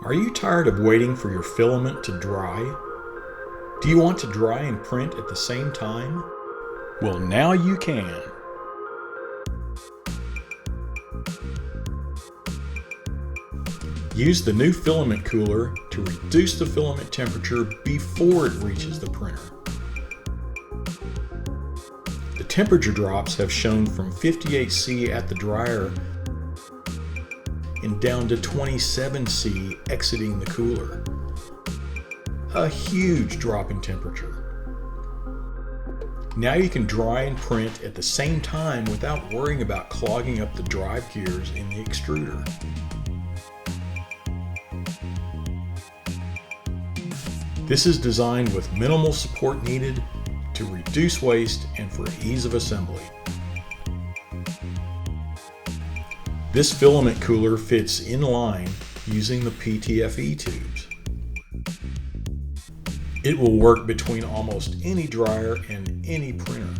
Are you tired of waiting for your filament to dry? Do you want to dry and print at the same time? Well, now you can. Use the new Filament Cooler to reduce the filament temperature before it reaches the printer. The temperature drops have shown from 58°C at the dryer and down to 27°C exiting the cooler. A huge drop in temperature. Now you can dry and print at the same time without worrying about clogging up the drive gears in the extruder. This is designed with minimal support needed to reduce waste and for ease of assembly. This filament cooler fits in line using the PTFE tubes. It will work between almost any dryer and any printer.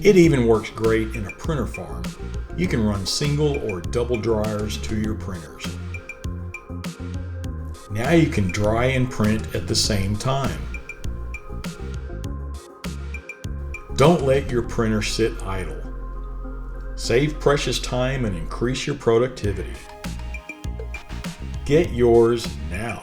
It even works great in a printer farm. You can run single or double dryers to your printers. Now you can dry and print at the same time. Don't let your printer sit idle. Save precious time and increase your productivity. Get yours now.